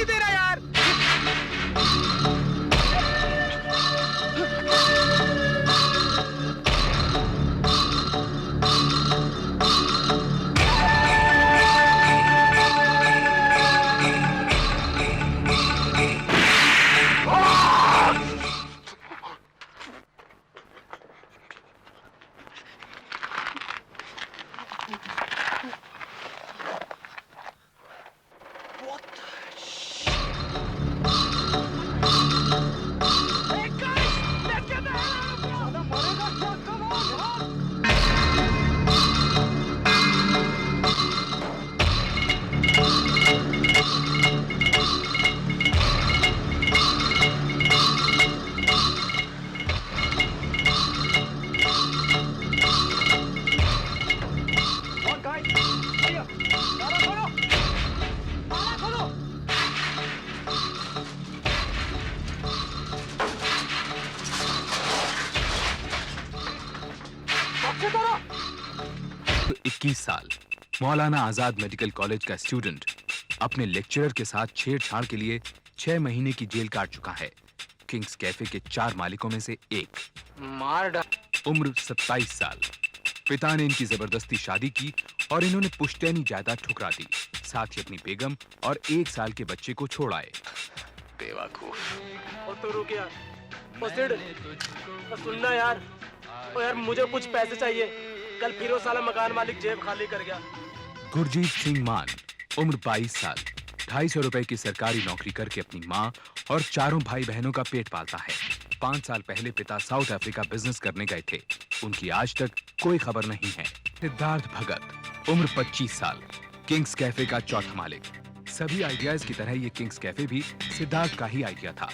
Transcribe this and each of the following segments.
नहीं दे रहा यार। तो 21 साल मौलाना आजाद मेडिकल कॉलेज का स्टूडेंट अपने लेक्चरर के साथ छेड़छाड़ के लिए 6 महीने की जेल काट चुका है। किंग्स कैफे के 4 मालिकों में से एक। उम्र 27 साल। पिता ने इनकी जबरदस्ती शादी की और इन्होंने पुश्तैनी जायदाद ठुकरा दी, साथ ही अपनी बेगम और 1 साल के बच्चे को छोड़ आए। बेवकूफ। और तो रुक यार, सुनना यार, ओ यार मुझे कुछ पैसे चाहिए, कल फिर वो साला मकान मालिक जेब खाली कर गया। गुरजीत सिंह मान, उम्र 22 साल, 250 रुपए की सरकारी नौकरी करके अपनी माँ और 4 भाई बहनों का पेट पालता है। 5 साल पहले पिता साउथ अफ्रीका बिजनेस करने गए थे, उनकी आज तक कोई खबर नहीं है। सिद्धार्थ भगत, उम्र 25 साल, किंग्स कैफे का चौथा मालिक। सभी आइडियाज की तरह ये किंग्स कैफे भी सिद्धार्थ का ही आइडिया था।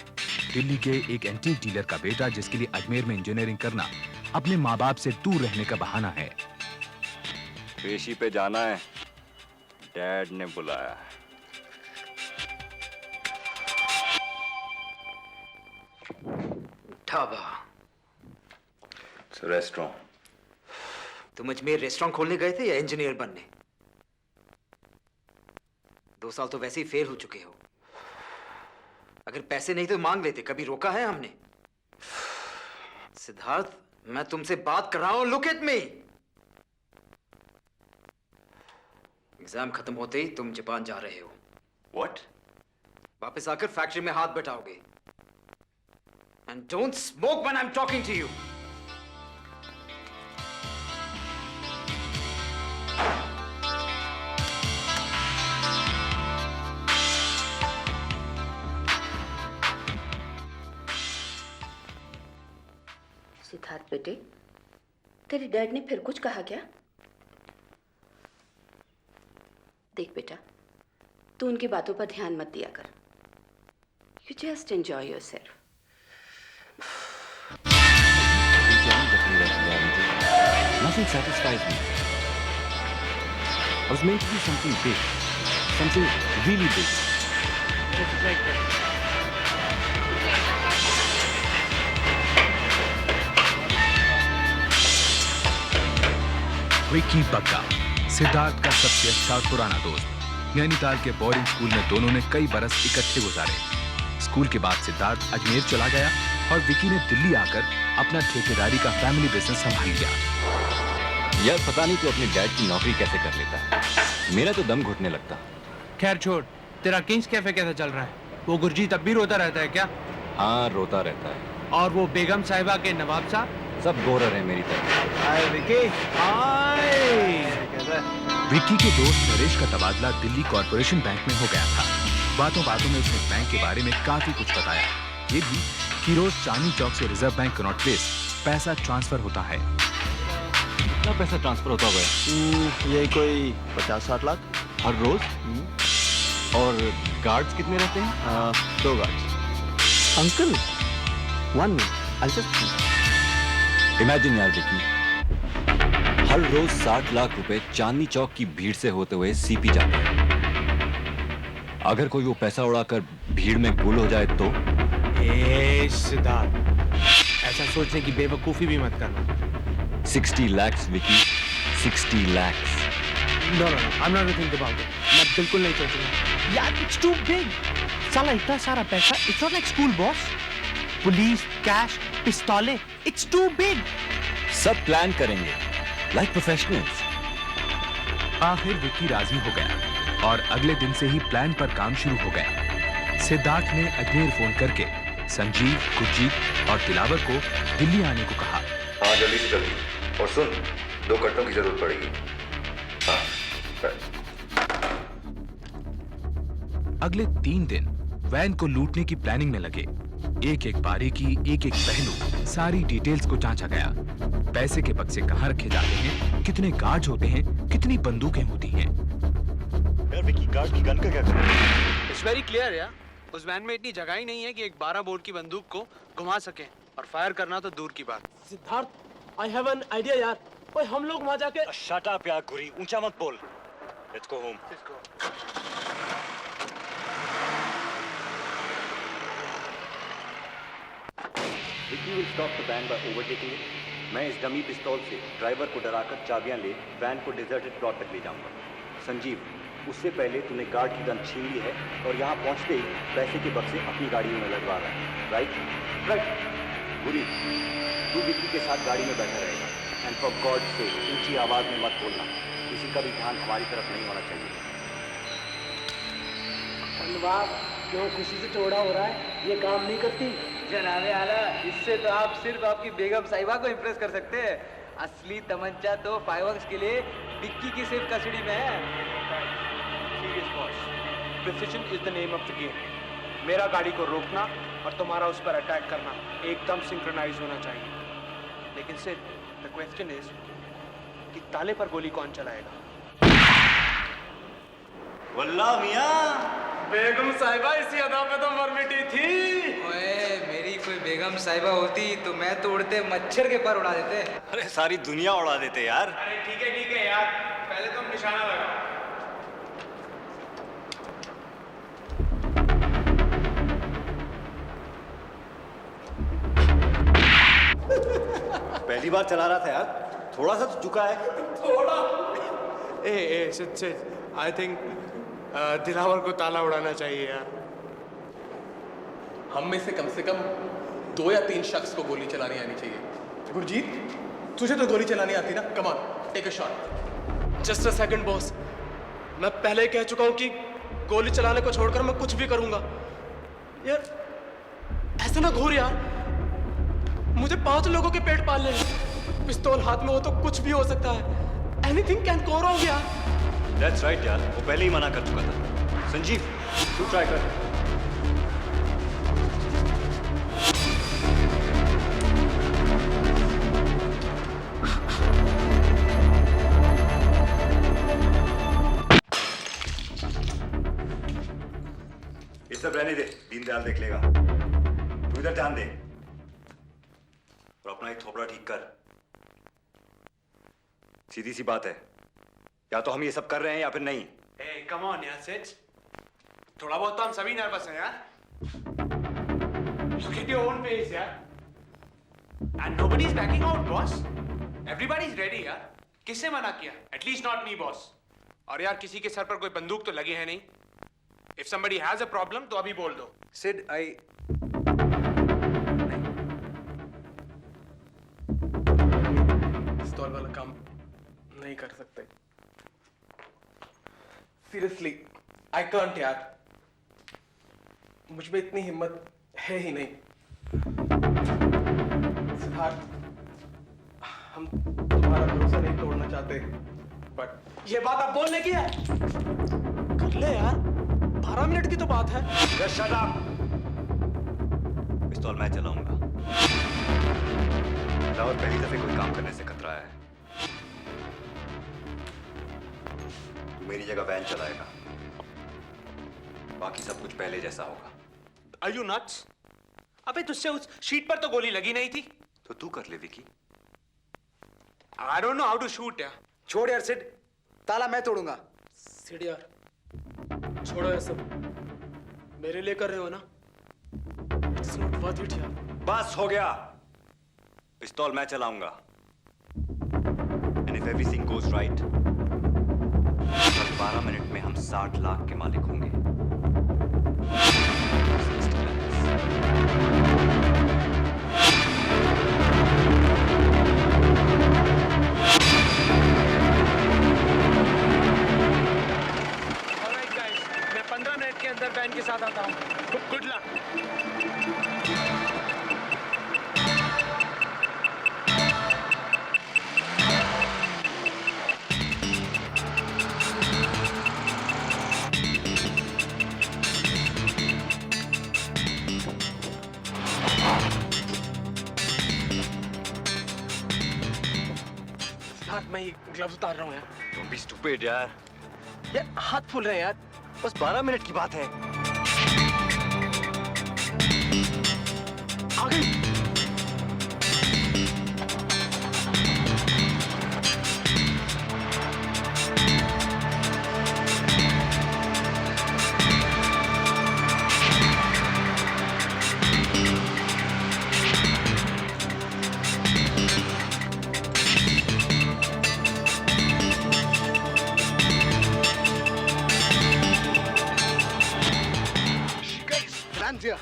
दिल्ली के एक एंटीक डीलर का बेटा जिसके लिए अजमेर में इंजीनियरिंग करना अपने माँ बाप से दूर रहने का बहाना है। पेशी पे जाना है, डैड ने बुलाया। ढाबा। रेस्टोरेंट। तुम अजमेर रेस्टोरेंट खोलने गए थे या इंजीनियर बनने? 2 साल तो वैसे ही फेल हो चुके हो। अगर पैसे नहीं तो मांग लेते, कभी रोका है हमने? सिद्धार्थ, मैं तुमसे बात कर रहा हूं, लुक एट मी। एग्जाम खत्म होते ही तुम जापान जा रहे हो। What? वापस आकर फैक्ट्री में हाथ बटाओगे। And don't smoke when I'm talking to you. Siddharth बेटे, तेरे डैड ने फिर कुछ कहा क्या? देख बेटा, तू उनकी बातों पर ध्यान मत दिया कर। You just enjoy yourself. Nothing satisfies me. I was meant to do something big, something really big. Just like that. Vicky Bagga, Siddharth का सबसे अच्छा और पुराना दोस्त। नैनीताल के बोर्डिंग स्कूल में दोनों ने कई बरस इकट्ठे गुजारे। स्कूल के बाद सिद्धार्थ अजमेर चला गया और विक्की ने दिल्ली आकर अपना ठेकेदारी का फैमिली बिजनेस संभाल लिया। यार पता नहीं तू अपने डैड की नौकरी कैसे कर लेता है, मेरा तो दम घुटने लगता। खैर छोड़, तेरा किंग्स कैफे कैसा चल रहा है? वो गुरजीत अब भी रोता रहता है क्या? हाँ रोता रहता है। और वो बेगम साहिबा के नवाब साहब? सब गोरर है मेरी तरह। हाय विकी, हाय। विक्की के दोस्त नरेश का तबादला दिल्ली कॉर्पोरेशन बैंक में हो गया था। बातों बातों में उसने बैंक के बारे में काफी कुछ बताया, ये भी कि रोज चांदनी चौक से रिजर्व बैंक कनॉट प्लेस पैसा ट्रांसफर होता है। कितना पैसा ट्रांसफर होता होगा? ये कोई 50-60 लाख हर रोज। और गार्ड्स कितने रहते हैं? 2 guards. Uncle 1 minute, I'll just imagine यार विकी, हर रोज 60 लाख रुपए चांदनी चौक की भीड़ से होते हुए सीपी जाते हैं। अगर कोई वो पैसा उड़ाकर भीड़ में गुल हो जाए तो? सिद्धार्थ, ऐसा सोचने की बेवकूफी भी मत करना। 60 lakhs Vicky, 60 lakhs। No, I'm not going to think about it. मैं बिल्कुल नहीं सोचूंगा। यार इट्स टू बिग। साला इतना सारा पैसा, it's not like school boss. Police, cash, पिस्तौलें, इट्स टू बिग। सब प्लान करेंगे लाइक प्रोफेशनल्स। आखिर विक्की राजी हो गया और अगले दिन से ही प्लान पर काम शुरू हो गया। सिद्धार्थ ने अजमेर फोन करके संजीव, गुरजीत और दिलावर को दिल्ली आने को कहा। हाँ जल्दी से जल्दी। और सुन, 2 कट्टों की जरूरत पड़ेगी। हाँ बस। अगले 3 दिन वैन को लूटने की प्लानिंग में लगे। एक एक बारीकी, एक एक पहलू, सारी डिटेल्स को जांचा गया। पैसे के बक्से कहाँ रखे जाते हैं, कितने गार्ड्स होते हैं, कितनी बंदूकें होती हैं। यार विकी, गार्ड की गन का क्या करें? इट्स वेरी क्लियर यार, उस वैन में इतनी जगह ही नहीं है कि एक 12 बोर की बंदूक को घुमा सके, और फायर करना तो दूर की बात। Siddharth, I have an idea यार। ओए हम लोग वहाँ जाके शट अप यार गुरी, ऊंचा मत बोल। Let's go home. Vicky will stop the van by overtaking it. मैं इस डमी पिस्तौल से ड्राइवर को डराकर चाबियां ले वैन को डिजर्टेड प्लॉट तक ले जाऊंगा। संजीव, उससे पहले तूने गार्ड की गन छीन ली है और यहाँ पहुँचते ही पैसे के बक्से अपनी गाड़ियों में लगवा रहा है। राइट? बुरी, तू विक्की के साथ गाड़ी में बैठा रहेगा। एंड फॉर गॉड से ऊंची आवाज में मत बोलना, किसी का भी ध्यान हमारी तरफ नहीं होना चाहिए। धन्यवाद। क्यों खुशी से चौड़ा हो रहा है? ये काम नहीं करती। जनाबे आला, इससे तो आप सिर्फ आपकी बेगम साहिबा को इम्प्रेस कर सकते हैं। असली तमंचा तो फायरवर्क्स के लिए विक्की की सेफ कस्टडी में है। Serious boss, precision is the name of the game. मेरा गाड़ी को रोकना और तुम्हारा उस पर अटैक करना एकदम सिंक्रोनाइज होना चाहिए। लेकिन सिर्फ द क्वेश्चन इज कि ताले पर गोली कौन चलाएगा? वल्ला मियां, बेगम साहिबा इसी अदा पे तो मर मिटी थी। ओए, मेरी कोई बेगम साहिबा होती तो मैं तो उड़ते मच्छर के पर उड़ा देते। अरे सारी दुनिया उड़ा देते यार। अरे ठीक है यार, पहले तुम निशाना लगाओ। पहली बार चला रहा था यार, थोड़ा सा तो झुका है। थोड़ा। ए सिड, आई थिंक दिलावर को ताला उड़ाना चाहिए यार। हम में से कम 2 या 3 शख्स को गोली चलानी आनी चाहिए। गुरजीत, तुझे तो गोली चलानी आती ना? Come on, take a shot. Just a second boss, मैं पहले ही कह चुका हूं कि गोली चलाने को छोड़कर मैं कुछ भी करूंगा। यार ऐसे ना घूर यार, मुझे 5 लोगों के पेट पालने हैं। पिस्तौल हाथ में हो तो कुछ भी हो सकता है। एनीथिंग कैन गो रॉन्ग यार। That's right यार, वो पहले ही मना कर चुका था। संजीव, तू ट्राई कर। ये सब रहने दे, दीनदयाल देख लेगा। तू इधर ध्यान दे और अपना एक थोपड़ा ठीक कर। सीधी सी बात है, या तो हम ये सब कर रहे हैं या फिर नहीं। Hey, come on यार सिड, थोड़ा बहुत तो हम सभी नर्वस हैं यार। Look at your own face यार। And nobody's backing out, boss. Everybody's ready यार। किससे मना किया? At least not me, boss. और यार किसी के सर पर कोई बंदूक तो लगी है नहीं। If somebody has a problem, तो अभी बोल दो। सिड, आई पिस्तौल वाला काम नहीं कर सकते। सीरियसली, आई कांट यार। मुझ में इतनी हिम्मत है ही नहीं। सिद्धार्थ, हम तुम्हारा भरोसा नहीं तोड़ना चाहते, बट ये बात आप बोलने की है? कर ले यार, 12 मिनट की तो बात है। Just shut up! पिस्तौल मैं चलाऊंगा। और पहली दफे कोई काम करने से खतरा है। तू मेरी जगह वैन चलाएगा, बाकी सब कुछ पहले जैसा होगा। Are you nuts? अबे तुझसे उस शीट पर तो गोली लगी नहीं थी। तो तू कर ले Vicky. I don't know how to shoot यार। छोड़ यार सिड, ताला मैं तोड़ूंगा। सिड यार, छोड़ो ये सब। मेरे लिए कर रहे हो ना? It's not worth it यार। बस हो गया, पिस्तौल मैं चलाऊंगा। And if everything goes right, 12 minute में हम 60 लाख के मालिक होंगे। ऑलराइट गाइस, मैं 15 मिनट के अंदर वैन के साथ आता हूँ। Good luck. सिद्धार्थ, मैं ग्लव्स उतार रहा हूँ यार। Don't be stupid यार। यार हाथ फूल रहे हैं यार। बस 12 मिनट की बात है। आ गई। Hands here.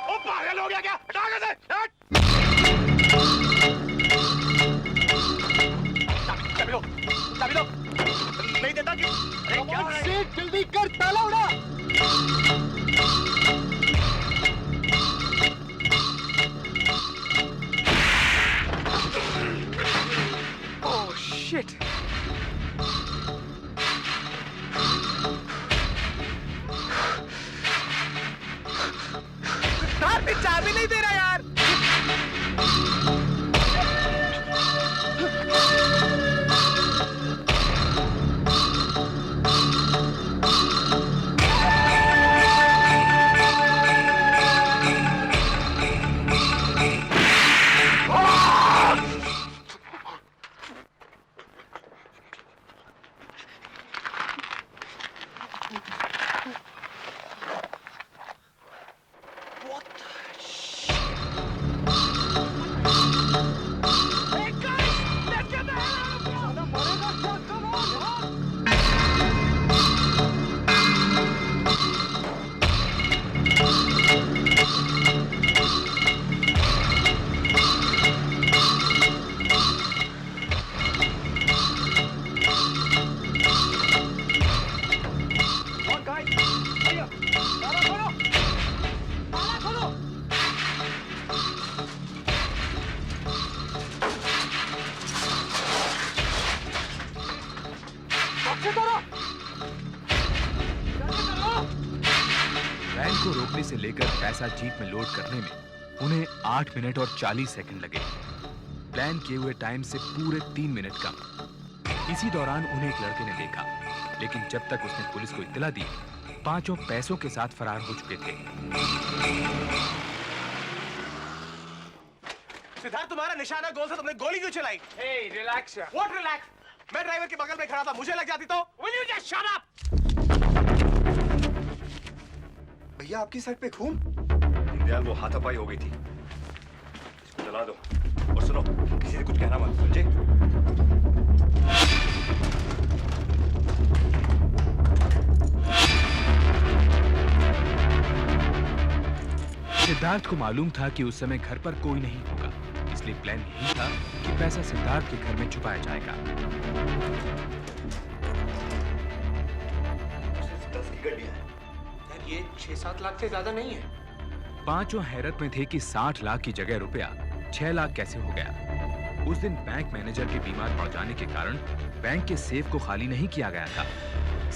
ओ पागल हो गया क्या? हटा के दे। हट। चाबी लो। चाबी लो। नहीं देता कि? अरे क्या हो रहा है? जल्दी कर, ताला उड़ा। Oh shit. चाबी नहीं दे रहा यार। वैन को रोकने से लेकर पैसा जीप में लोड करने में उन्हें 8 मिनट और 40 सेकंड लगे। प्लान किए हुए टाइम से पूरे 3 मिनट कम। इसी दौरान उन्हें एक लड़के ने देखा, लेकिन जब तक उसने पुलिस को इत्तला दी, पांचों पैसों के साथ फरार हो चुके थे। सिद्धार्थ, तुम्हारा निशाना गोल था, तुमने गोली क्यों चलाई? Hey, relax यार। What relax? मैं ड्राइवर के बगल में खड़ा था, मुझे लग जाती तो? Will you just shut up? भैया आपकी साइड पे खून। दीनदयाल, वो हाथापाई हो गई थी। इसको जला दो और सुनो, किसी से कुछ कहना मत, समझे? सिद्धार्थ को मालूम था कि उस समय घर पर कोई नहीं होगा, इसलिए प्लान यही था कि पैसा सिद्धार्थ के घर में छुपाया जाएगा। 10 की गड्डियां हैं। यार ये 6-7 लाख से ज्यादा नहीं है। पांचों हैरत में थे कि 60 लाख की जगह रुपया 6 लाख कैसे हो गया। उस दिन बैंक मैनेजर के बीमार पड़ जाने के कारण बैंक के सेफ को खाली नहीं किया गया था।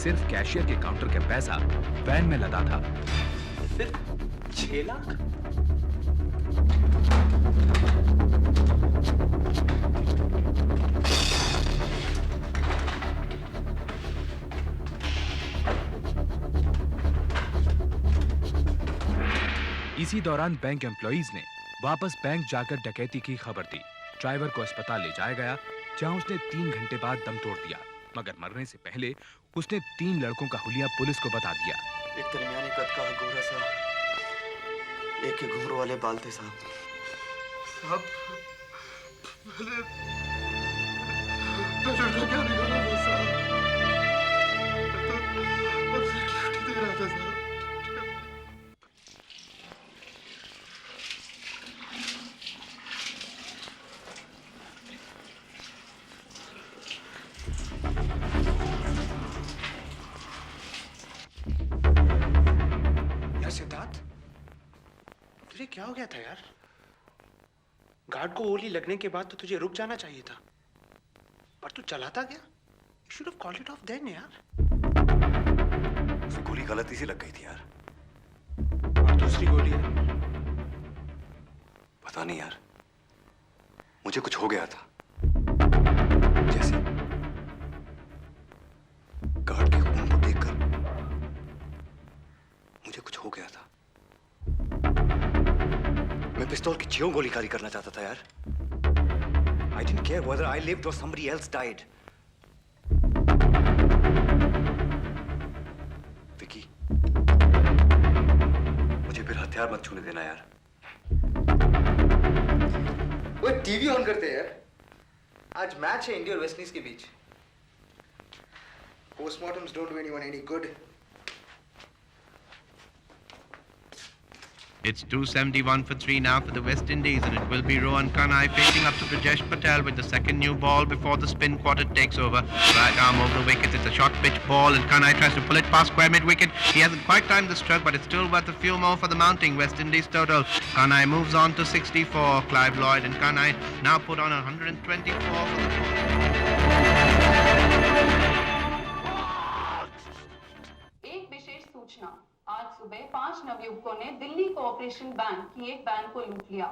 सिर्फ कैशियर के काउंटर का पैसा वैन में लदा था। सिर्फ 6 लाख? इसी दौरान बैंक एम्प्लॉइज ने वापस बैंक जाकर डकैती की खबर दी। ड्राइवर को अस्पताल ले जाया गया, जहां उसने 3 घंटे बाद दम तोड़ दिया, मगर मरने से पहले उसने 3 लड़कों का हुलिया पुलिस को बता दिया। एक दरमियाने कद का गोरा सा, एक के घुंघरू वाले बाल थे साहब। लड़का क्या निकाला वो साहब? क्या हो गया था यार? गार्ड को गोली लगने के बाद तो तुझे रुक जाना चाहिए था, पर तू चलाता गया। You should have called it off then यार। उसे गोली गलती से लग गई थी यार। और दूसरी गोली है? पता नहीं यार, मुझे कुछ हो गया था। जैसे गार्ड के खून को देखकर मुझे कुछ हो गया था। मैं पिस्तौल की ज्यों गोलीबारी करना चाहता था यार। I didn't care whether I lived or somebody else died. Vicky, मुझे फिर हथियार मत छूने देना यार। वो टीवी ऑन करते हैं यार। आज मैच है इंडिया और वेस्ट इंडीज के बीच। Postmortems don't do anyone any good. It's 271 for 3 now for the West Indies, and it will be Rohan Kanhai facing up to Brajesh Patel with the second new ball before the spin quarter takes over. Right arm over the wicket. It's a short pitch ball, and Kanhai tries to pull it past square mid wicket. He hasn't quite timed the stroke, but it's still worth a few more for the mounting West Indies total. Kanhai moves on to 64. Clive Lloyd and Kanhai now put on 124 for the एक विशेष सूचना। आज सुबह 5 नवयुवकों ने Delhi cooperation bank की एक van को लूट लिया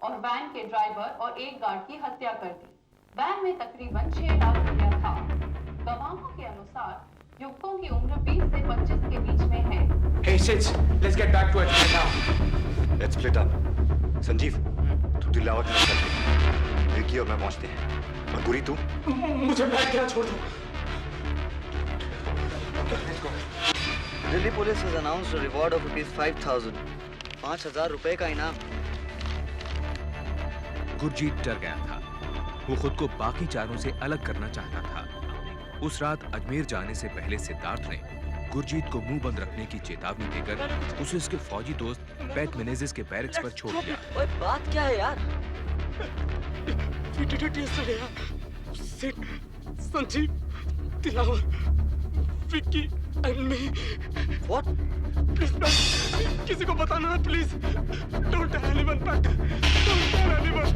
और वैन के ड्राइवर और एक गार्ड की हत्या कर दी। वैन में तकरीबन 6 लाख रुपया था। गवाहों के अनुसार युवकों की उम्र 20 से 25 के बीच में है। Hey Sid, let's get back to it right now. Let's split up. Sanjeev, तू दिलावत में चल। विकी और मैं पहुंचते हैं। और गुरी तू? मुझे बैठ के छोड़ दो। Let's go. Delhi police has announced a reward of ₹5,000. 5,000 रुपए का इनाम। गुरजीत डर गया था। वो खुद को बाकी चारों से अलग करना चाहता था। उस रात अजमेर जाने से पहले सिद्धार्थ ने गुरजीत को मुंह बंद रखने की चेतावनी देकर उसे उसके फौजी दोस्त पैट मेनेजिस के बैरक्स पर छोड़ दिया। ओए बात क्या है यार? We did it yesterday. Sid, Sanjeev, Dilawar, Vicky and me. What? Please, man, किसी को बताना ना, please. Don't tell anyone, Pat. Don't tell anyone.